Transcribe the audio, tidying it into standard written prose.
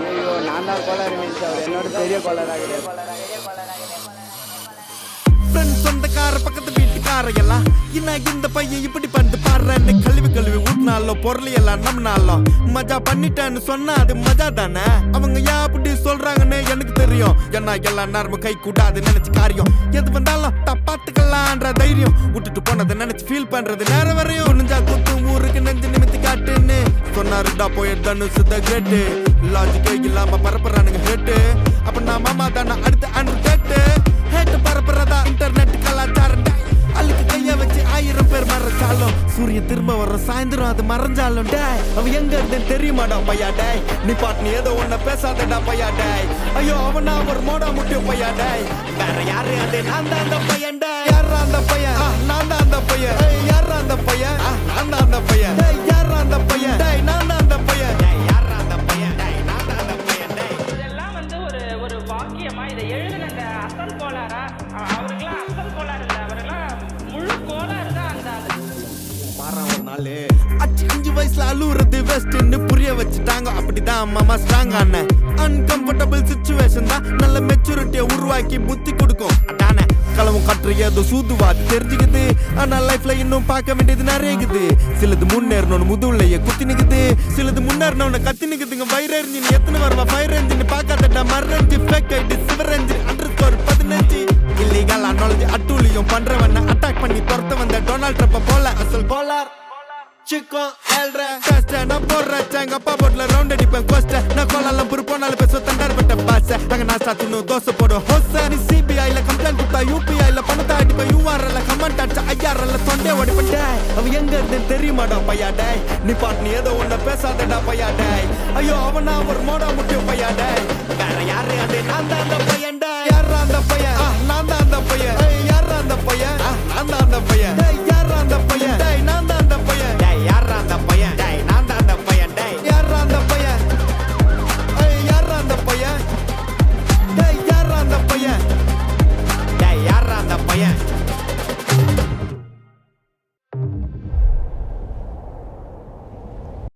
ஐயோ நான் தான் கோளாறு மீன்ஸ் அவர் என்னோட பெரிய கோளாறாக சொந்தக்கார பக்கத்து வீட்டுக்கார எல்லாம் இந்த பையன் இப்படி பண்ணி பாடுறேன்னு கழுவி ஊட்டினாலும் பொருள் எல்லாம் நம்மனாலும் மஜா பண்ணிட்டேன்னு சொன்னா அது மஜா தானே. அவங்க ஏன் அப்படி சொல்றாங்கன்னு எனக்கு தெரியும். ஏன்னா எல்லாம் நேரமும் கை கூடாது நினைச்சு காரியம் எது வந்தாலும் தப்பாத்துக்கலான்ற தைரியம் விட்டுட்டு போனதை நினைச்சு ஃபீல் பண்றது நேரம் வரையும் நெஞ்சா குத்தும் ஊருக்கு நெஞ்சு நிமித்தி காட்டுன்னு சொன்னாருடா போய் தனுசு த கிரேட்டு லாஜிக்கே இல்லாம பரப்புறானுங்க ஹேட்டு. அப்ப நான் மாமா தானே அடுத்து அன்று கேட்டு ஹேட்டு பரப்புறதா இன்டர்நெட் கலாச்சாரம் அழுக்கு கைய வச்சு 1000 பேர் மறைச்சாலும் சூரியன் திரும்ப வர சாயந்தரம் அது மறைஞ்சாலும் டேய் அவ எங்க இருந்தேன்னு தெரியுமாடா பையா டேய் நீ பாட்டு நீ ஏதோ ஒன்ன பேசாதடா பையா டேய் ஐயோ அவனா ஒரு மோடா முட்டிய பையா டேய் வேற யாரு அது நான் தான் அந்த பையன் டேய் யாரா அந்த பையன் நான் தான் அந்த பையன் யாரா அந்த பையன் நான் தான் அந்த பையன் டேய் யாரா அந்த பையன் டேய் நான் தான் அந்த பையன் டேய் யாரா அந்த பையன் டேய் நான் தான் அந்த பையன் டேய் இதெல்லாம் வந்து ஒரு வாக்கியமா இதை எழுதின அந்த அசல் கோளாரா அவருக்கெல்லாம் அசல் கோளாறு இல்லை அவரெல்லாம் முழு கோளாறு தான் அந்த அச்சு 5 வயசுல அழுவுறது வெஸ்ட்னு புரிய வச்சுட்டாங்க. அப்படிதான் மாமா ஸ்ட்ராங் ஆன அன்கம்ஃபர்டபிள் சிச்சுவேஷன் தான் நல்ல மெச்சூரிட்டியை உருவாக்கி புத்தி கொடுக்கும். அதானே களவும் கற்று ஏதோ சூதுவாது தெரிஞ்சுக்குது. ஆனா லைஃப்ல இன்னும் பார்க்க வேண்டியது நிறைய இருக்குது. சிலது முன்னேறணும்னு முதுகுலைய குத்தி நிக்குது, சிலது முன்னேறணும்னு கத்தி நிக்குதுங்க. ஃபயர் என்ஜின் எத்தனை வருவா ஃபயர் என்ஜின் பார்க்காதடா மறந்து ஃபேக் ஐடி சிவர் என்ஜின் _15 இல்லீகல் நாலேஜ் அட்டூழியம் பண்றவன அட்டாக் பண்ணி துரத்த வந்த டொனால்ட் ட்ரம்ப் போல அசல் கோலார் Chico elre Teste நான் போடுறேன் எங்க அப்பா போட்ல ரவுண்ட் அடிப்பேன் கோஸ்ட நான் கோலாலம் புரு போனாலும் பேச தண்டார் பட்ட பாச அங்க நான் சாத்தினும் தோசை போடும் ஹோச நீ சிபிஐல கம்ப்ளைண்ட் கொடுத்தா யூபிஐல பணத்தை அடிப்பேன் யூஆர்எல்ல கமெண்ட் அடிச்சா ஐஆர்எல்ல தொண்டே ஓடிப்பேன் டேய் அவ எங்க இருந்தேன்னு தெரியுமாடா பையா டேய் நீ பாட்டு நீ ஏதோ ஒன்ன பேசாதடா பையா டேய் ஐயோ அவனா ஒரு மோடா முட்டிய பையா டேய் வேற யாரு அது நான் தான் அந்த பையன் டேய் யாரா அந்த பையன் நான் தான் அந்த பையன் யாரா அந்த பையன் நான் தான் அந்த பையன்